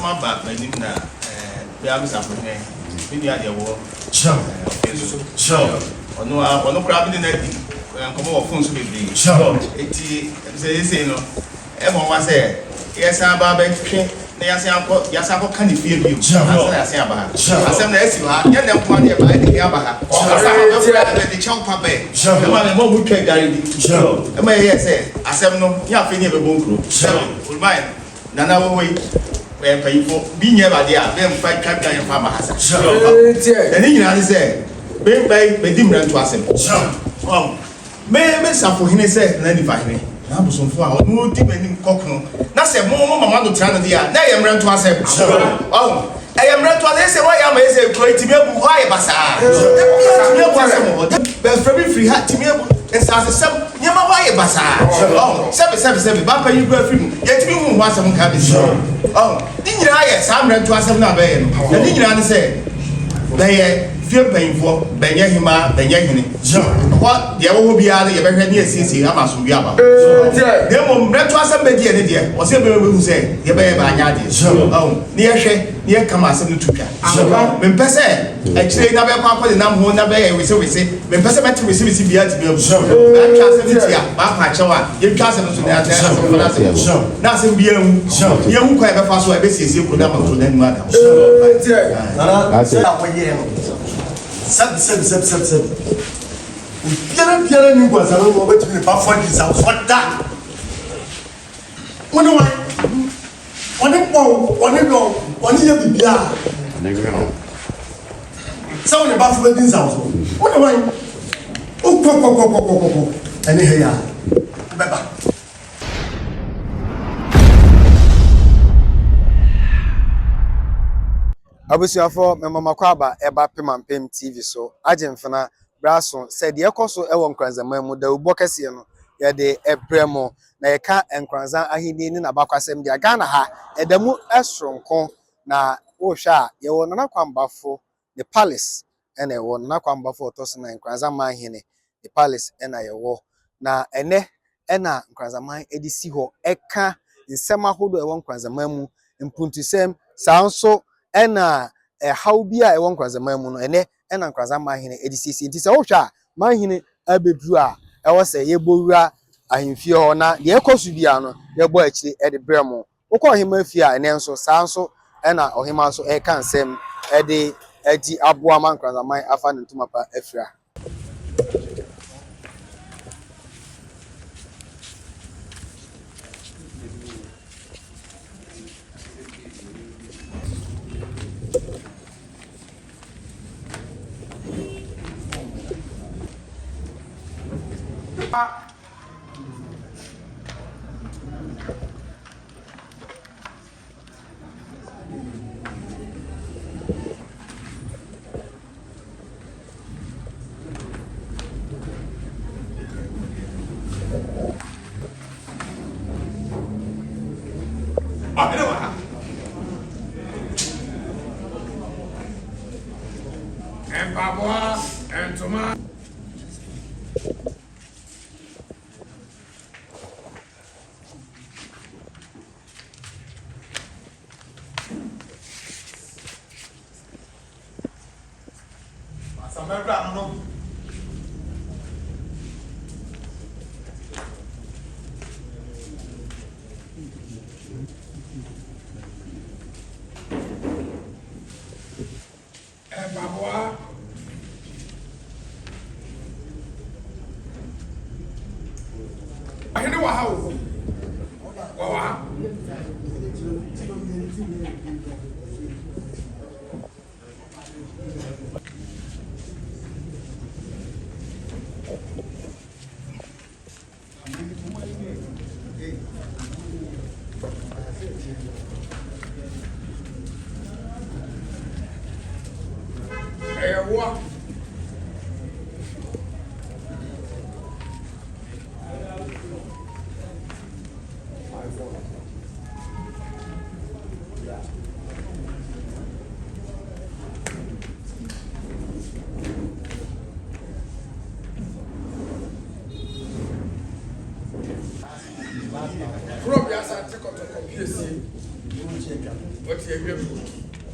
my back, my name now. We have something. We are the war. Sure. No crab in the net. Come over phones with me. Sure. Say, no. Everyone was there. Yes, I'm Babette. Yes, I can feel you. I say about her. I said, yes, you are. Get them one year by the Yabaha. The child papa. The one more would take Gary. Sure. I may say, I said, no, you have finished the bone crew. Sure. Mine. Nana way. Where pay for being here by the then fight Captain and Farmer has. Sure. And then you say, Bay Bay, they didn't run to us. Sure. May suffer him, said, and then if I may. I was on fire, no deep in cockno. That's a moment, Mamma to turn the air. Now I am run to us. Oh, I am run to us. Why am I saying, great to me? Why, Bassa? But for me, free hat to me and starts some Yama, why, Bassa? Oh, 777, Papa, you go free. Yet me want some cabin. Oh, didn't you? Yes, I'm run to us. I'm not paying. And then you understand. They feel painful, Benyahima, Benyahini. What the other will be out of your near CC, Amazon Yaba. They won't rent to us somebody, and dear, was able to say, you bear by Yadi. Oh, near She, near Kamas and Tuka. When Pesse, actually, never papa, the number one, we say, when Pesse met to receive CBS, that translates Papa Chawa, you cast them to that. Nothing beyond young quite a fast way, basically, you could have to them, madam. Sabe. Piara ni kwa sababu wewe tu ni perfect za foda. Wani ya bibia. Sawa ni bafu bedin za so. Wani ko. Ani heya. Beba. Abusuafo memama kwaba eba pemampem TV so agemfana braso said yekoso ewo nkranzaman mu da ubo kese no ye de ebremo na ye ka nkranzan ahini ni na bakwasem dia Ghana ha edamu esronko na wo hwa ye wo nana kwambafo the palace ene wo nana kwambafo otoso na nkranzan mahini the palace ena ye wo na ene ena nkranzaman edisi ho eka nsema hodo ewo nkranzaman mu mpuntusem sanso ena how bia e won kwanzama mu no ene ena nkwanzama mahine edisisi nti se wo hwa mahine abedru a e wo se ye bowura ahemfie ho na de ekosu bia no ye bo akiri e de bremo wokọ ohima afie a ene nso sanso ena ohima nso e kan sem e de adi aboa man kwanzama afa ne ntuma pa afira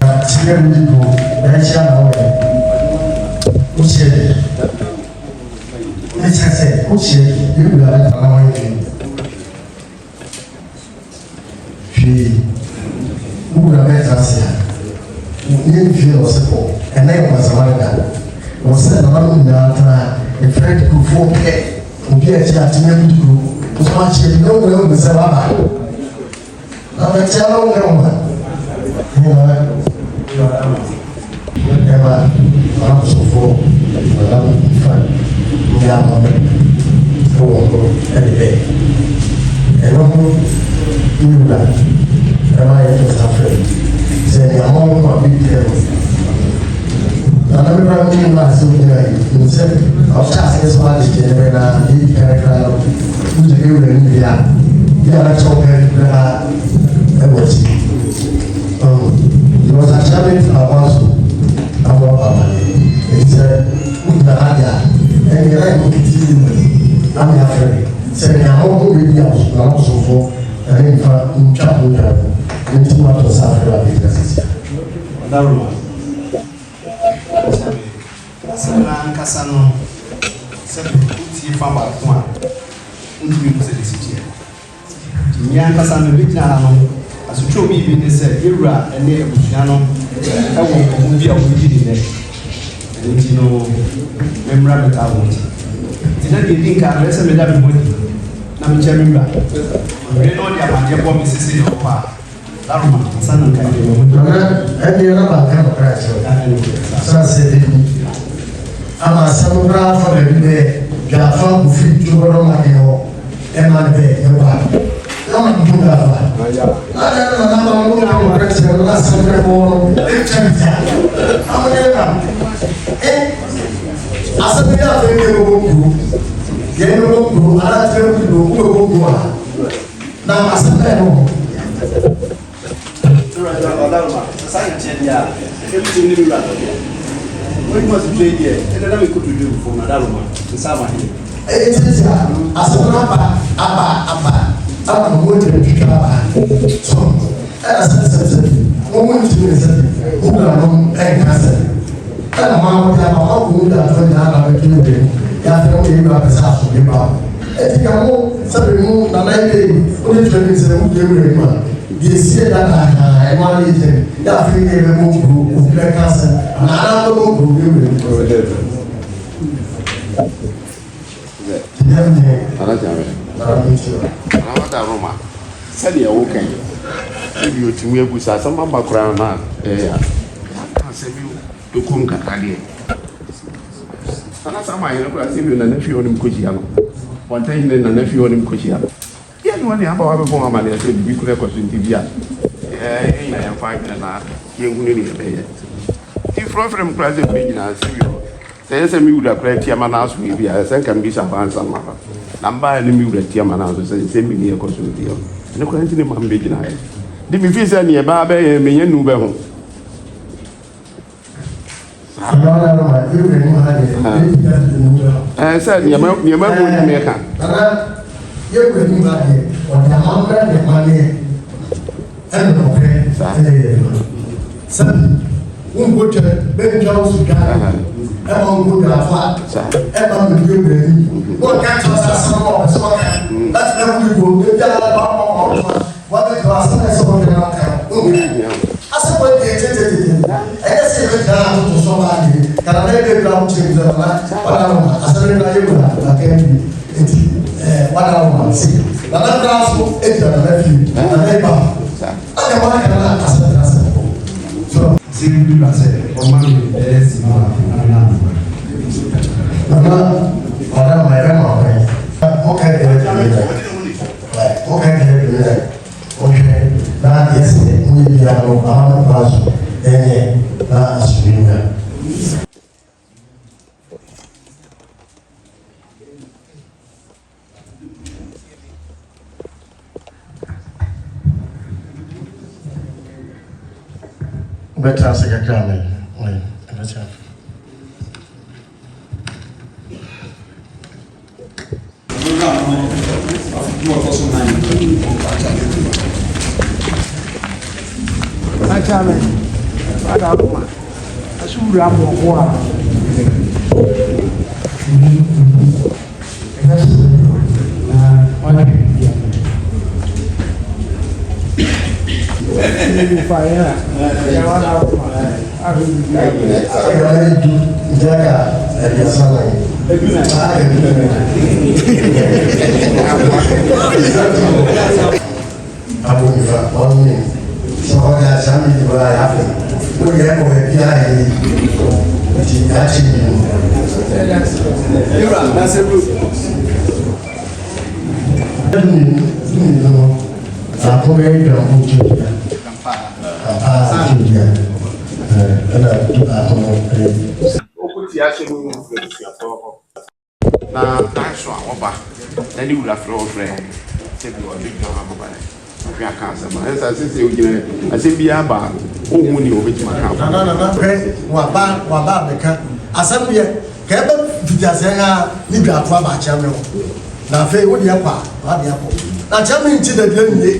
Chicken people, that's how who said it? Let's say, who said you got it on she who would have met us here. You feel was and then was a man was said around a friend who forget who gets at me to was watching no one was a rabbi. Now the child woman. Whatever I'm so full, I'm fine. Yeah, every day. And I'm you that. Am I afraid? Say, I'm all my big devil. And I'm running my soul. You said, I'll just this one is general and he character. Who's a good India? Yeah, that's okay. I was. It was a challenge about it's a and you're like, I'm afraid. Say, I'm all really also for and in fact, in chapel, into what was after our business. Casano, from Balcoma, into the city. Young Casano, as you show me, said, Ira and near Buciano, I won't be a witty there. And you know, memorable town. Did I think I rested with that money? I'm Jamila. We know the Amanda Mrs. Opa. Larma, son of Candy. And the other kind of crash. So I said, I'm a samurai for every day. Jaffa who feed to Romano and my bed. I'm do that. I don't know last Sunday morning. I'm I said, we are very good. I tell you, now I said, no. What was the idea? And then we could do for Madalma, the summer. It is a I'm going to pick up. So, as I said, woman to me said, who are on a castle. And a man would have all who are going to have a kingdom. After we have a house to give up. I think I'm more something than I did. Only training said, who gave me man. You see that I want to eat him. That we gave a move to the castle. And I don't know who gave me. Roma. Said you okay. If you to me, we saw some background. I said you to come Catania. And that's my nephew and nephew on him Cochiano. One time then a nephew on him Cochiano. Yeah, no one about a former man. I said, we could have questioned TV. I am fine and I young nearly a day. If from President Beginner, says a mule of Great Yamanas will be a second piece of answer. Number and the mule at Yamanas and send me near Cosudio. No question of Beginner. Did we visit near Barbe and me and Nubel? I said, your mother would make her. You're going to buy or the hundred money. And okay, some good Ben Jones got among good flat, among the good. What can't us some more? That's never good. What the class is on the I said, what they did, I guess it went down to somebody. Can I make a ground change? What I said, I can't be. What I want to see. The left house is the nephew, the neighbor. I want to so, see, you say, oh, man, there's no, okay, okay, that is we are no pass, that's better as a camera. Let's have. Achame. Ada ma. Asura mo ko a. na tanso a wɔba na ne wura frɛ wɔfrɛ sɛ bi wɔde dwa abɔba ɔhwɛ aka asɛm a ɛnsa sɛ sɛ wogyina asɛm bi aba ɔhu ne wɔbɛtumi aka na hwɛ waba abɛka asɛm yɛ ka ɛbɛ fitiasɛ ha ne dwaafo aba akyɛ me hɔ na afei wode yɛ kɔ a wade yɛ kɔ na kyɛ me nti dadeɛ nnie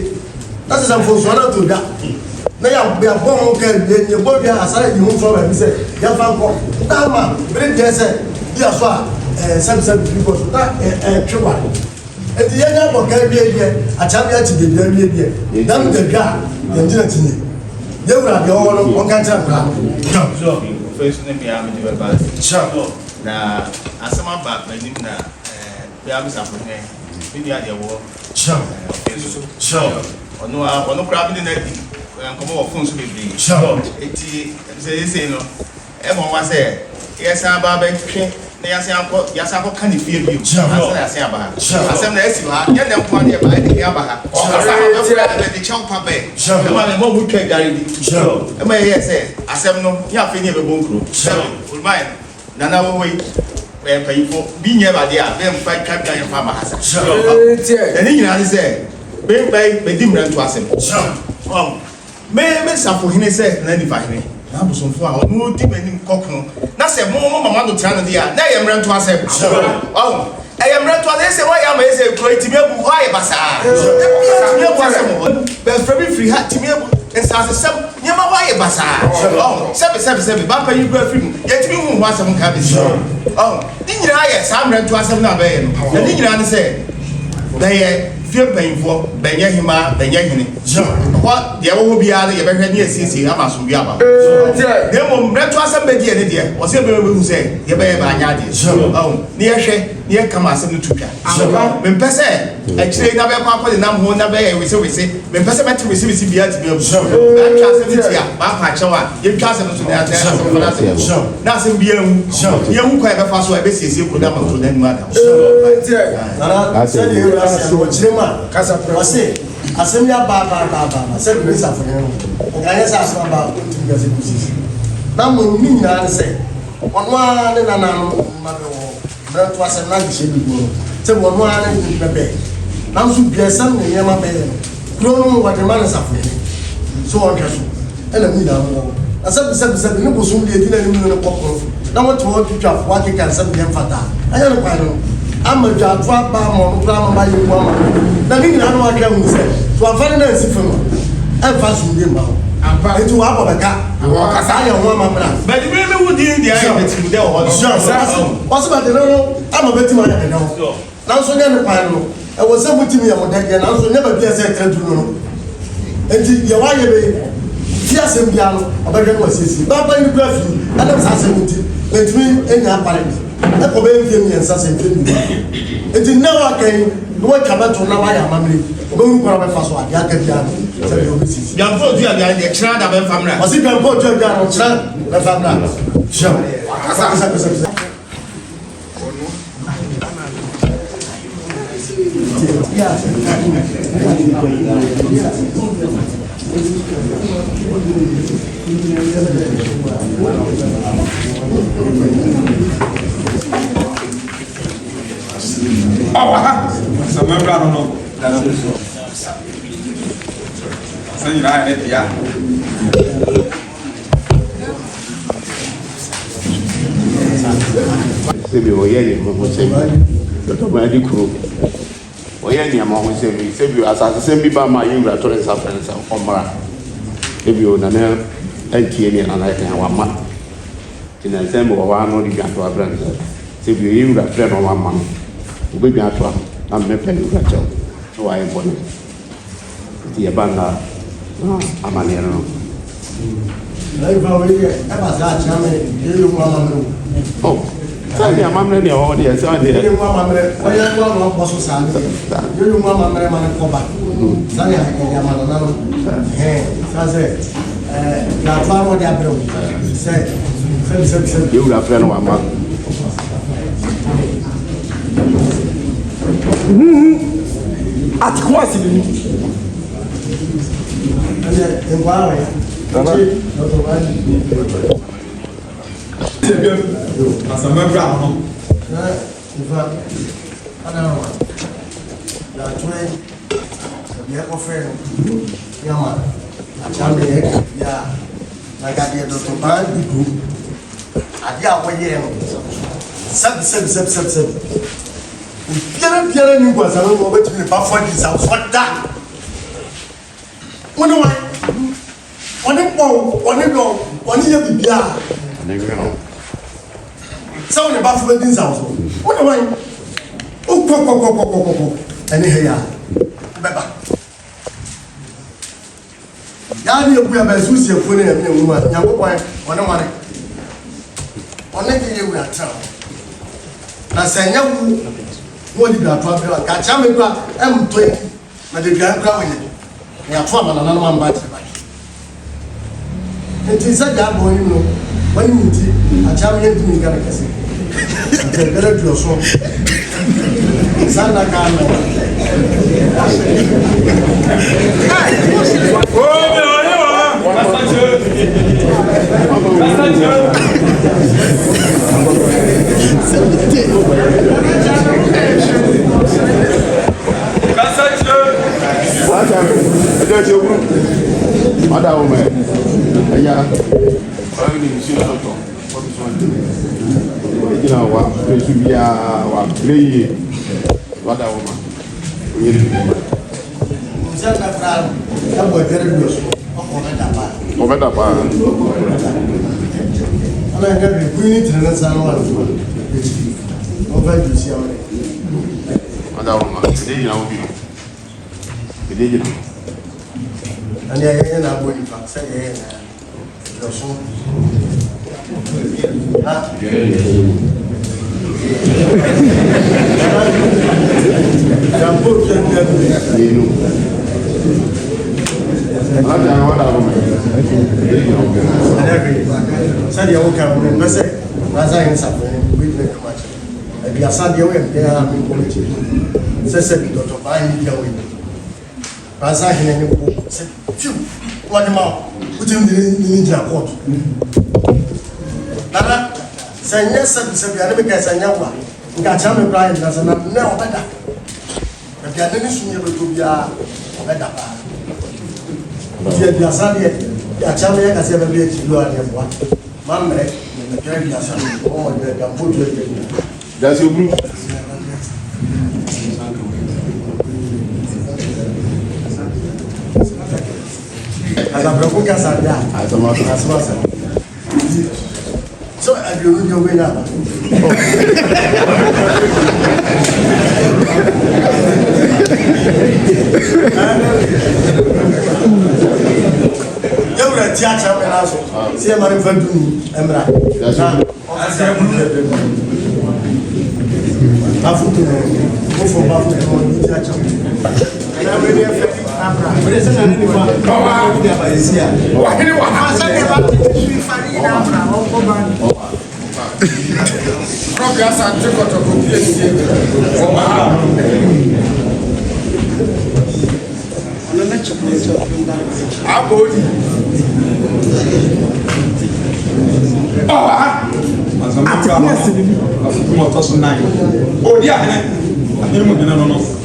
na sɛ sɛ mfonsoɔ no to da na yɛabɔ ho ka yɛbɔ dua asara yi ho mfa baabi sɛ yɛmfa nkɔ na ama bere deɛ sɛ bia so a sɛbisɛbi bi kɔ so na twe wa eti yɛn nyɛ bɔka wie deɛ akyɛ bi akyi deɛ wie deɛ dam de dwa yɛn gyina ti nye yɛwura deɛ ɔwɔ no wɔn ka kyerɛ nkura so first ne bia me de ba na asɛm aba m'anim na bia me safo ne bi dia deɛ wɔ so ɔno kura bi de na di nkɔmɔ wɔ fon so bebree eti sɛ no ɛmɔ wa sɛ yɛsan ba bɛtwe na yɛsan akɔka ne fie bio asɛm na yɛsan aba ha asɛm na asi ha yɛdɛ nko ade ɛba ɛde yɛ aba ha asɛm na bɛfrɛ ɛde kyɛw pa bɛ ɛma me mɔ mu twa gare bi ɛma yɛyɛ sɛ asɛm no yɛ afei ne yɛbɛbɔ nkuro olumae nana wɔwɔ yi mpanyinfo bi nyɛ badeɛ a bɛmfa twa gare mfa aba ha sa ɛne nyinaa ne sɛ bɛdi mmerɛnto asɛm me safohene sɛ na nifa hene na abosomfo a ɔno di m'anim kɔkono na sɛ mo mama do tia no deɛ a na ɛyɛ mmerɛnto asɛm ɛyɛ mmerɛnto asɛm sɛ wɔyɛ ama ɛsɛ kuro timi abu hɔ ayɛ basaa timi abu asɛm hɔ bɛfrɛ bi firi ha timi abu nsasesɛm nneɛma hɔ ayɛ basaa sɛbesɛbesɛbe bapa yi kura firi mu yɛtumi hu ho asɛm nka bɛsi ne nyinaa yɛ saa mmerɛnto asɛm no a bɛyɛ no na ne nyinaa ne sɛ bɛyɛ fie mpanyinfoɔ bɛnyɛ hema bɛnyɛ hene hɔ deɛ wɔwɔ biara no yɛbɛhwɛ ne yɛsiesie ama asomdwe aba na mmom mmerɛto asɛm bɛdiɛ ne deɛ ɔsɛ bɛhu sɛ yɛbɛyɛ baanyɛ adeɛ ne yɛhwɛ ne yɛkama asɛm no to twa mempɛ sɛ akyire na bɛkɔ akɔde nam ho na bɛyɛ wesewese mempɛ sɛ mɛte wesewese biara tumi abu bɛatwa asɛm no tia baakɔ akyɛw a yɛtwa asɛm no so na asɛm no asɛm na asɛm biara hu yɛhu kwan yɛbɛfa so a ɛbɛsiesie kuro no ama kuro no anim ada kasa wase asem ya ba se be sa fo no o ga yesa asem ba tim ga se kusi na mo mi nyina se ono a ne na no ma be wo bra to asem na gye bi go se ono a ne ni bebe na so bia sam ne yema be kuro no wa de ma ne sa fo so on ka so ela mi na mo asem se ne bo so de di na ni no kokoro na mo to o twitwa fo wa ke kan se be mfata aya no kwa no amadwa to aba mo kura mo ba yi ko ama na ni nyina no aka hu se to afane na nsi fam emfa so ndi ma ampa etu wa abo beka wa kasa ya ho ama bra but the way we would in the eye betim de ho so ba de no ama betim aya de no na so nya no kwan no e wo se mutim ya mo de na so nya ba bia se tra du no enti ye wa ye be fi asem bia no obehwe no asisi ba ba ni kura fi adam sa asem mutim betimi enya apare na ko be mfie mi ensa se mfie mi enti na wa kan no wa ka bato na wa ya mamre o be hu kwara be fa so ade aka bia no se be o sisi bia mfo du abia de kra da be famra o si bia mfo du abia no kra be famra sha asa Samembra no. Senhora, é dia. Sebi oyɛ ne ho sɛbi dɔtɔ bɛn adi kuro oyɛ nneɛma ho sɛbi asase sɛm bi ba ma yi wura tɔ ne nsa fɛ ne nsa ɔmmra ebi o nana antie ni ana kan wa ma tina sembo wa no di gato abran se bi yi wura frɛ no wa ma no obi gato a me pɛ ni wura kyɛw so wa e bɔ no ti e ba na amane no Aí vai ver, é passar, chama ele uma mamãe. oh sabe a mamãe ne o de sabe Ele uma mamãe, olha eu não posso saber. Ele uma mamãe mas coba. Sabe a que chama não? Sabe? Na forma de abril. Certo. e wura frɛ no wa ma Ati quase ele. Olha, igual Asamebra no. Iva, ana wa. La tue, ya ko fe, ya ma. Achame ya. Na ga dia do to ba digu. Ade a wo ye no. Sab. Piara ni gwa sa no mo betumi ba fo di sa so da. Woni wa. Woni ye bibia. ne wi no Sɛ ne ba fo bɛ di nsaw so wone wan wokɔkɔkɔkɔkɔkɔ ɛne ha ya bɛba yaa ne yɛbu yɛbɛ so siefuo ne yɛmene wu a nyankopɔn ɔne ɔne de yɛ wura tra na sɛ nyɛ wu na ɔde duatoa bɛ a kakyea me kora ɛmtɔ na de dua kora wɔnyɛ na yɛato amanananom amba kyerɛ ba nti sɛ gyaa bɔ nim no wani mu nti akyea me yɛntumi nka ne kɛse Agora do som. Sai da cama. Ô, meu irmão! Ina wa pesu bia wa play wada wo ma oyiri Você tá pra tá botando do som. o beta pa Ala nga bi kuni tena sa no wa. O vai do sia ore. wada wo ma de ina wo bi de ina Ani ya na bo ni fa sa ya na. Do som. Ah. Jambo kende. yenu ala wada wo ma Sadia o ka mo pese raza yin sa fe we dey come at e bia sadia we bia na mi ko mechi se bi to ba yi bia we raza hin ni ko se tiu wa de ma o tim ni ja court nana sanya se bia ne be ka sanya wa nga cha me Brian na sana ne o beda e bia ne ni sunye be to bia o beda ba bia sadia ya chama ya kasi ya bia ti lo ani bo mamre ne kira bia sa o mo de gambo de that's your group Ada berapa kasar dia? asama Asma. So ada lu we na. Ya udah tiacha me na so. Si ma fa du emra. Afu tu. Mo fo ba fu mo tiacha. Na me ne fa abra. Ore se na ni fa. Ko wa ni ba isia. Wa ni wa. Asa ne ba ti fa ni na abra. O ko ba ni. Rob ya sa tiko to ko pie. O ma. Abodi. Asamebra no. Afumo to so nine. O dia ne. Ani mo gena no no.